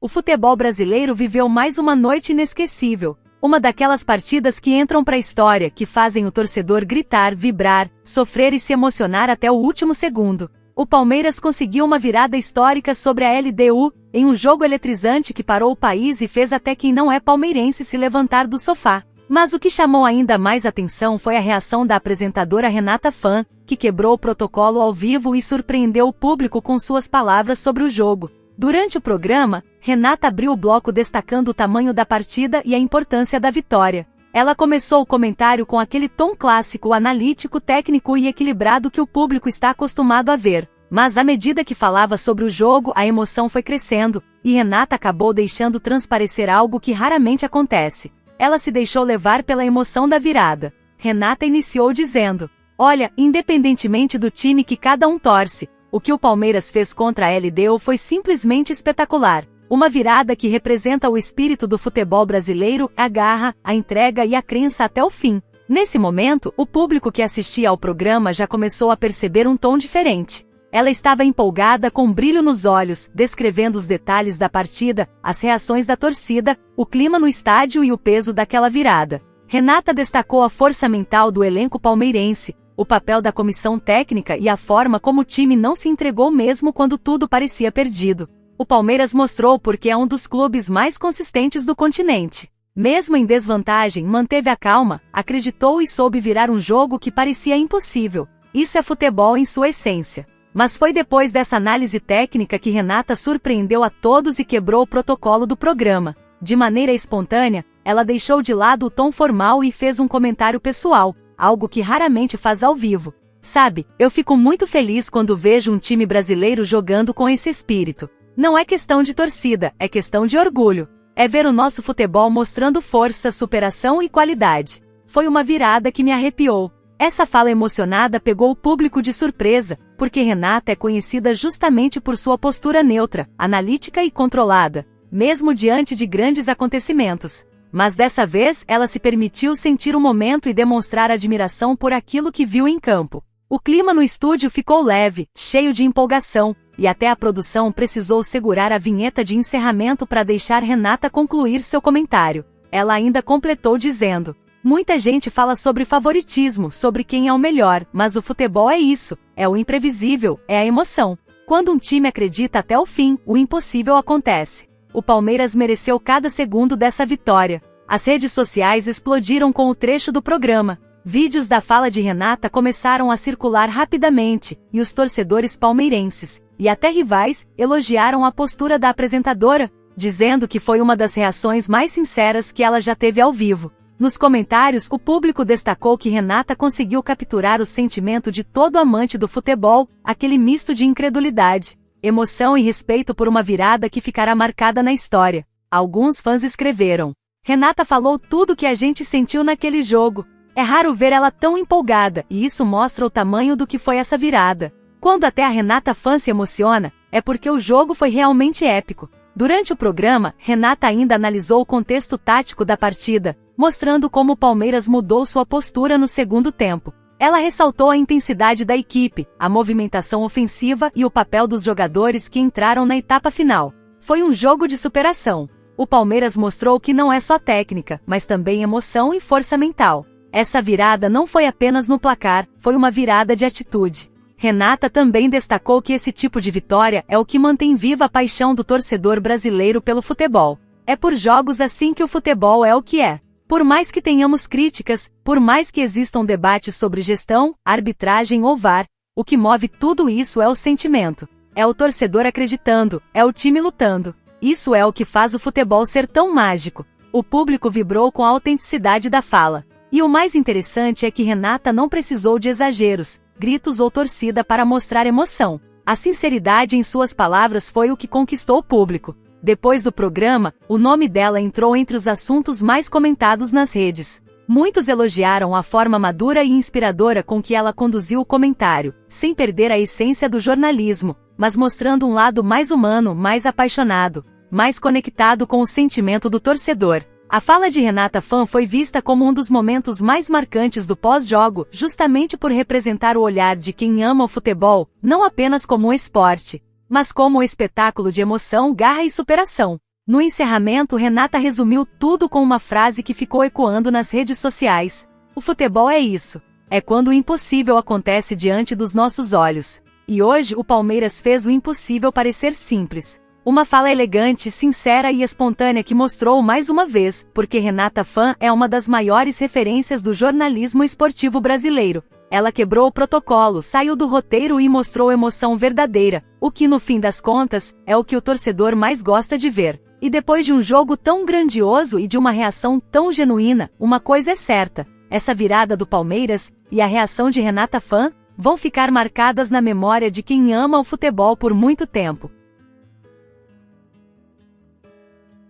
O futebol brasileiro viveu mais uma noite inesquecível. Uma daquelas partidas que entram para a história, que fazem o torcedor gritar, vibrar, sofrer e se emocionar até o último segundo. O Palmeiras conseguiu uma virada histórica sobre a LDU, em um jogo eletrizante que parou o país e fez até quem não é palmeirense se levantar do sofá. Mas o que chamou ainda mais atenção foi a reação da apresentadora Renata Fã, que quebrou o protocolo ao vivo e surpreendeu o público com suas palavras sobre o jogo. Durante o programa, Renata abriu o bloco destacando o tamanho da partida e a importância da vitória. Ela começou o comentário com aquele tom clássico, analítico, técnico e equilibrado que o público está acostumado a ver. Mas à medida que falava sobre o jogo, a emoção foi crescendo, e Renata acabou deixando transparecer algo que raramente acontece. Ela se deixou levar pela emoção da virada. Renata iniciou dizendo: "Olha, independentemente do time que cada um torce, o que o Palmeiras fez contra a LDU foi simplesmente espetacular. Uma virada que representa o espírito do futebol brasileiro, a garra, a entrega e a crença até o fim." Nesse momento, o público que assistia ao programa já começou a perceber um tom diferente. Ela estava empolgada, com brilho nos olhos, descrevendo os detalhes da partida, as reações da torcida, o clima no estádio e o peso daquela virada. Renata destacou a força mental do elenco palmeirense, o papel da comissão técnica e a forma como o time não se entregou mesmo quando tudo parecia perdido. O Palmeiras mostrou porque é um dos clubes mais consistentes do continente. Mesmo em desvantagem, manteve a calma, acreditou e soube virar um jogo que parecia impossível. Isso é futebol em sua essência. Mas foi depois dessa análise técnica que Renata surpreendeu a todos e quebrou o protocolo do programa. De maneira espontânea, ela deixou de lado o tom formal e fez um comentário pessoal, algo que raramente faz ao vivo. "Sabe, eu fico muito feliz quando vejo um time brasileiro jogando com esse espírito. Não é questão de torcida, é questão de orgulho. É ver o nosso futebol mostrando força, superação e qualidade. Foi uma virada que me arrepiou." Essa fala emocionada pegou o público de surpresa, porque Renata é conhecida justamente por sua postura neutra, analítica e controlada, mesmo diante de grandes acontecimentos. Mas dessa vez ela se permitiu sentir o momento e demonstrar admiração por aquilo que viu em campo. O clima no estúdio ficou leve, cheio de empolgação, e até a produção precisou segurar a vinheta de encerramento para deixar Renata concluir seu comentário. Ela ainda completou dizendo: "Muita gente fala sobre favoritismo, sobre quem é o melhor, mas o futebol é isso, é o imprevisível, é a emoção. Quando um time acredita até o fim, o impossível acontece." O Palmeiras mereceu cada segundo dessa vitória. As redes sociais explodiram com o trecho do programa. Vídeos da fala de Renata começaram a circular rapidamente, e os torcedores palmeirenses, e até rivais, elogiaram a postura da apresentadora, dizendo que foi uma das reações mais sinceras que ela já teve ao vivo. Nos comentários, o público destacou que Renata conseguiu capturar o sentimento de todo amante do futebol, aquele misto de incredulidade, emoção e respeito por uma virada que ficará marcada na história. Alguns fãs escreveram: "Renata falou tudo que a gente sentiu naquele jogo. É raro ver ela tão empolgada, e isso mostra o tamanho do que foi essa virada." Quando até a Renata Fã se emociona, é porque o jogo foi realmente épico. Durante o programa, Renata ainda analisou o contexto tático da partida, mostrando como o Palmeiras mudou sua postura no segundo tempo. Ela ressaltou a intensidade da equipe, a movimentação ofensiva e o papel dos jogadores que entraram na etapa final. Foi um jogo de superação. O Palmeiras mostrou que não é só técnica, mas também emoção e força mental. Essa virada não foi apenas no placar, foi uma virada de atitude. Renata também destacou que esse tipo de vitória é o que mantém viva a paixão do torcedor brasileiro pelo futebol. É por jogos assim que o futebol é o que é. Por mais que tenhamos críticas, por mais que existam debates sobre gestão, arbitragem ou VAR, o que move tudo isso é o sentimento. É o torcedor acreditando, é o time lutando. Isso é o que faz o futebol ser tão mágico. O público vibrou com a autenticidade da fala. E o mais interessante é que Renata não precisou de exageros, gritos ou torcida para mostrar emoção. A sinceridade em suas palavras foi o que conquistou o público. Depois do programa, o nome dela entrou entre os assuntos mais comentados nas redes. Muitos elogiaram a forma madura e inspiradora com que ela conduziu o comentário, sem perder a essência do jornalismo, mas mostrando um lado mais humano, mais apaixonado, mais conectado com o sentimento do torcedor. A fala de Renata Fã foi vista como um dos momentos mais marcantes do pós-jogo, justamente por representar o olhar de quem ama o futebol, não apenas como um esporte, mas como um espetáculo de emoção, garra e superação. No encerramento, Renata resumiu tudo com uma frase que ficou ecoando nas redes sociais. O futebol é isso. É quando o impossível acontece diante dos nossos olhos. E hoje o Palmeiras fez o impossível parecer simples. Uma fala elegante, sincera e espontânea que mostrou mais uma vez, porque Renata Fã é uma das maiores referências do jornalismo esportivo brasileiro. Ela quebrou o protocolo, saiu do roteiro e mostrou emoção verdadeira, o que no fim das contas, é o que o torcedor mais gosta de ver. E depois de um jogo tão grandioso e de uma reação tão genuína, uma coisa é certa, essa virada do Palmeiras, e a reação de Renata Fã, vão ficar marcadas na memória de quem ama o futebol por muito tempo.